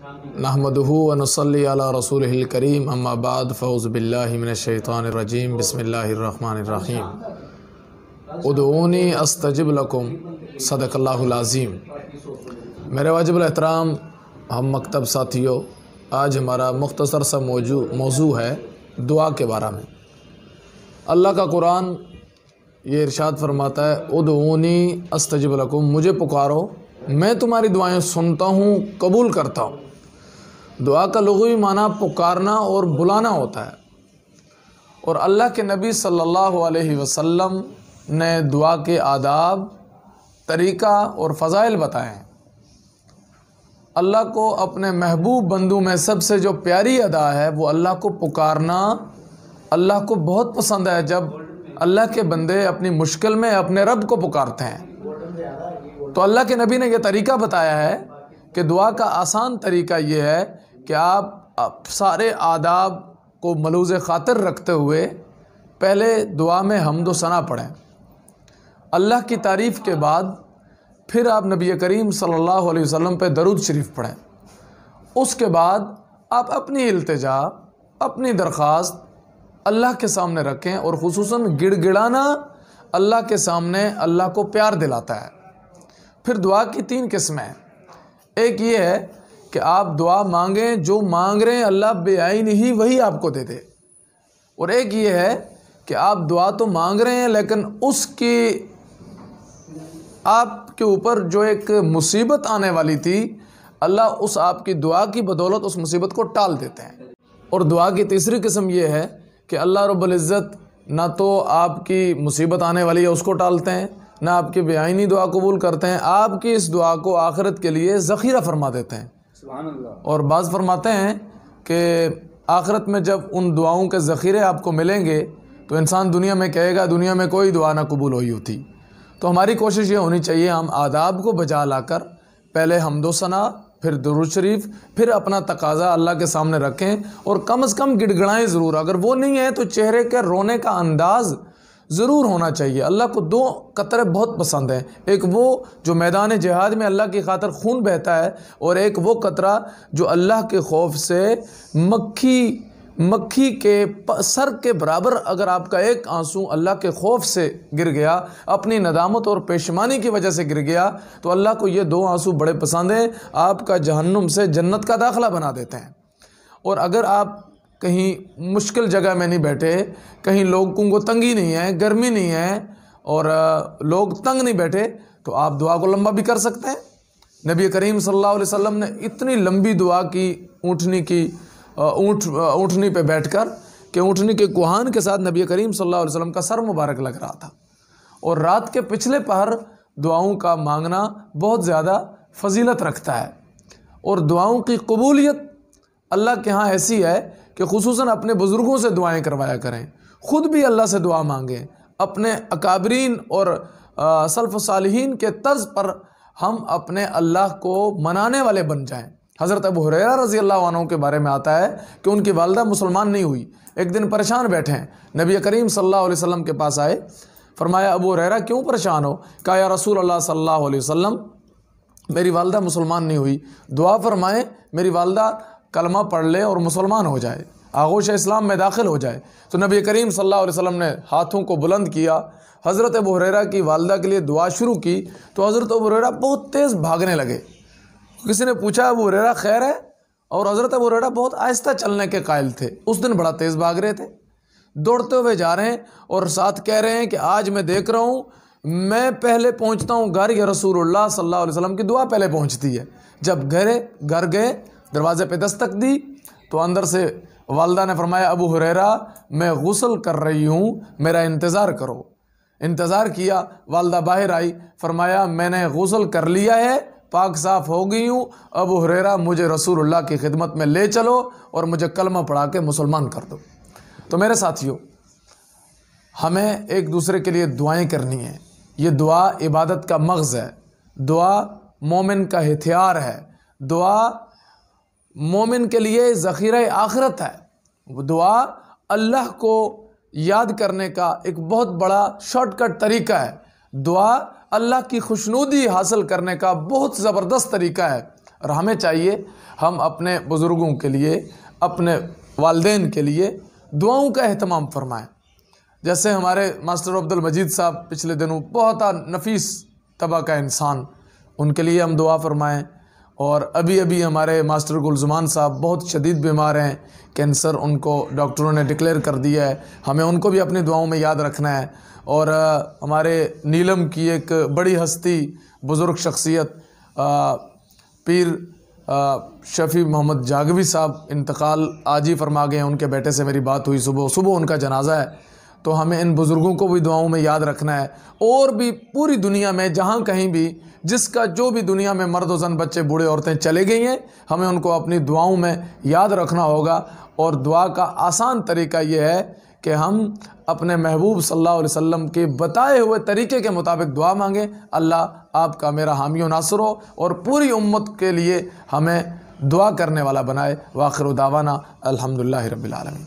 नहमदुहु व नुसल्ली अला रसूलिहिल करीम अम्मा बाद फ़ऊज़ु बिल्लाहि मिनश शैतानिर रजीम बिस्मिल्लाहिर रहमानिर रहीम उदऊनी अस्तजिब लकुम सदक़ल्लाहुल अज़ीम। मेरे वाजिबुल एहतराम हम मकतब साथियों, आज हमारा मुख्तसर सा मौजू है दुआ के बारे में। अल्लाह का कुरान ये इरशाद फरमाता है उदऊनी अस्तजिब लकुम, मुझे पुकारो मैं तुम्हारी दुआएं सुनता हूँ, कबूल करता हूँ। दुआ का लुग़वी माना पुकारना और बुलाना होता है, और अल्लाह के नबी सल्लल्लाहु अलैहि वसल्लम ने दुआ के आदाब, तरीक़ा और फ़ज़ाइल बताए हैं। अल्लाह को अपने महबूब बंदों में सबसे जो प्यारी अदा है वो अल्लाह को पुकारना अल्लाह को बहुत पसंद है। जब अल्लाह के बंदे अपनी मुश्किल में अपने रब को पुकारते हैं तो अल्लाह के नबी ने यह तरीक़ा बताया है कि दुआ का आसान तरीक़ा ये है कि आप सारे आदाब को मलूज़ ख़ातिर रखते हुए पहले दुआ में हम्द व सना पढ़ें। अल्लाह की तारीफ़ के बाद फिर आप नबी करीम सल्लल्लाहु अलैहि वसल्लम पे दरूद शरीफ पढ़ें। उसके बाद आप अपनी इल्तिजा, अपनी दरख्वास्त अल्लाह के सामने रखें, और ख़ुसूसन गिड़गिड़ाना अल्लाह के सामने अल्लाह को प्यार दिलाता है। फिर दुआ की 3 किस्में हैं। एक ये है कि आप दुआ मांगें, जो मांग रहे हैं अल्लाह बेआइन ही वही आपको दे दे, और एक ये है कि आप दुआ तो मांग रहे हैं लेकिन उसकी आपके ऊपर जो एक मुसीबत आने वाली थी अल्लाह उस आपकी दुआ की बदौलत उस मुसीबत को टाल देते हैं। और दुआ की तीसरी किस्म ये है कि अल्लाह रब्बुल इज़्ज़त ना तो आपकी मुसीबत आने वाली है उसको टालते हैं, ना आपकी बेआइनी दुआ कबूल करते हैं, आपकी इस दुआ को आखिरत के लिए ज़ख़ीरा फरमा देते हैं। सुभान अल्लाह। और बाज़ फरमाते हैं कि आखिरत में जब उन दुआओं के ज़ख़ीरे आपको मिलेंगे तो इंसान दुनिया में कहेगा दुनिया में कोई दुआ ना कबूल हुई होती। तो हमारी कोशिश ये होनी चाहिए हम आदाब को बजा लाकर पहले हम्द व सना, फिर दुरूद शरीफ, फिर अपना तकाज़ा अल्लाह के सामने रखें, और कम से कम गिड़गिड़ाएँ ज़रूर। अगर वो नहीं है तो चेहरे के रोने का अंदाज़ ज़रूर होना चाहिए। अल्लाह को 2 कतरे बहुत पसंद हैं, एक वो जो मैदान जिहाद में अल्लाह की खातिर खून बहता है, और एक वो कतरा जो अल्लाह के खौफ से मक्खी के सर के बराबर अगर आपका एक आंसू अल्लाह के खौफ से गिर गया, अपनी नदामत और पेशमानी की वजह से गिर गया, तो अल्लाह को ये 2 आंसू बड़े पसंद हैं, आपका जहन्नुम से जन्नत का दाखिला बना देते हैं। और अगर आप कहीं मुश्किल जगह में नहीं बैठे, कहीं लोगों को तंगी नहीं है, गर्मी नहीं है और लोग तंग नहीं बैठे, तो आप दुआ को लंबा भी कर सकते हैं। नबी करीम सल्लल्लाहु अलैहि वसल्लम ने इतनी लंबी दुआ की ऊँटनी पे बैठकर कि ऊँटनी के कुहान के साथ नबी करीम सल्लल्लाहु अलैहि वसल्लम का सर मुबारक लग रहा था। और रात के पिछले पहर दुआओं का मांगना बहुत ज़्यादा फजीलत रखता है, और दुआओं की कबूलियत अल्लाह के यहाँ ऐसी है कि खुसूसन अपने बुज़ुर्गों से दुआएं करवाया करें, ख़ुद भी अल्लाह से दुआ मांगें, अपने अकाबरीन और सल्फ़ सालिहीन के तर्ज़ पर हम अपने अल्लाह को मनाने वाले बन जाएं। हज़रत अबू हुरैरा रज़ी अल्लाह अन्हु के बारे में आता है कि उनकी वालिदा मुसलमान नहीं हुई। एक दिन परेशान बैठे हैं, नबी करीम सल्लल्लाहु अलैहि वसल्लम के पास आए, फरमाया अबू हुरैरा क्यों परेशान हो? कहा या रसूल अल्लाह सल्लल्लाहु अलैहि वसल्लम मेरी वालिदा मुसलमान नहीं हुई, दुआ फरमाएँ मेरी वालिदा कलमा पढ़ ले और मुसलमान हो जाए, आगोश इस्लाम में दाखिल हो जाए। तो नबी करीम सल्लल्लाहु अलैहि वसल्लम ने हाथों को बुलंद किया, हज़रत अबू हुरैरा की वालिदा के लिए दुआ शुरू की, तो हज़रत अबू हुरैरा बहुत तेज़ भागने लगे। किसी ने पूछा अबू हुरैरा खैर है? और हज़रत अबू हुरैरा बहुत आहिस्ता चलने के कायल थे, उस दिन बड़ा तेज़ भाग रहे थे, दौड़ते हुए जा रहे हैं और साथ कह रहे हैं कि आज मैं देख रहा हूँ मैं पहले पहुँचता हूँ घर, या रसूलुल्लाह सल्लल्लाहु अलैहि वसल्लम की दुआ पहले पहुँचती है। जब घर गए, दरवाज़े पे दस्तक दी तो अंदर से वालिदा ने फरमाया अबू हुरैरा मैं गुस्ल कर रही हूँ, मेरा इंतज़ार करो। इंतज़ार किया, वालिदा बाहर आई, फरमाया मैंने गुस्ल कर लिया है, पाक साफ़ हो गई हूँ, अबू हुरैरा मुझे रसूलुल्लाह की खिदमत में ले चलो और मुझे कलमा पढ़ा के मुसलमान कर दो। तो मेरे साथियों, हमें एक दूसरे के लिए दुआएं करनी है। ये दुआ इबादत का मग़ज़ है, दुआ मोमिन का हथियार है, दुआ मोमिन के लिए ज़ख़ीरा आखिरत है, दुआ अल्लाह को याद करने का एक बहुत बड़ा शॉर्टकट तरीका है, दुआ अल्लाह की खुशनुदी हासिल करने का बहुत ज़बरदस्त तरीका है। और हमें चाहिए हम अपने बुज़ुर्गों के लिए, अपने वालिदैन के लिए दुआओं का एहतमाम फरमाएं। जैसे हमारे मास्टर अब्दुल मजीद साहब पिछले दिनों बहुत नफीस तबा का इंसान, उनके लिए हम दुआ फरमाएं। और अभी अभी हमारे मास्टर गुलजुमान साहब बहुत शदीद बीमार हैं, कैंसर उनको डॉक्टरों ने डिक्लेयर कर दिया है, हमें उनको भी अपनी दुआओं में याद रखना है। और हमारे नीलम की एक बड़ी हस्ती, बुज़ुर्ग शख्सियत पीर शफ़ी मोहम्मद जागवी साहब इंतकाल आज ही फरमा गए हैं। उनके बेटे से मेरी बात हुई, सुबह उनका जनाजा है। तो हमें इन बुज़ुर्गों को भी दुआओं में याद रखना है। और भी पूरी दुनिया में जहाँ कहीं भी जिसका जो भी दुनिया में मर्द ज़न, बच्चे, बूढ़े, औरतें चले गई हैं, हमें उनको अपनी दुआओं में याद रखना होगा। और दुआ का आसान तरीका ये है कि हम अपने महबूब सल्लल्लाहु अलैहि वसल्लम के बताए हुए तरीके के मुताबिक दुआ मांगें। अल्लाह आपका मेरा हामी व नासर हो और पूरी उम्मत के लिए हमें दुआ करने वाला बनाए। वाखिर दावाना अल्हम्दुलिल्लाहि रब्बिल आलमीन।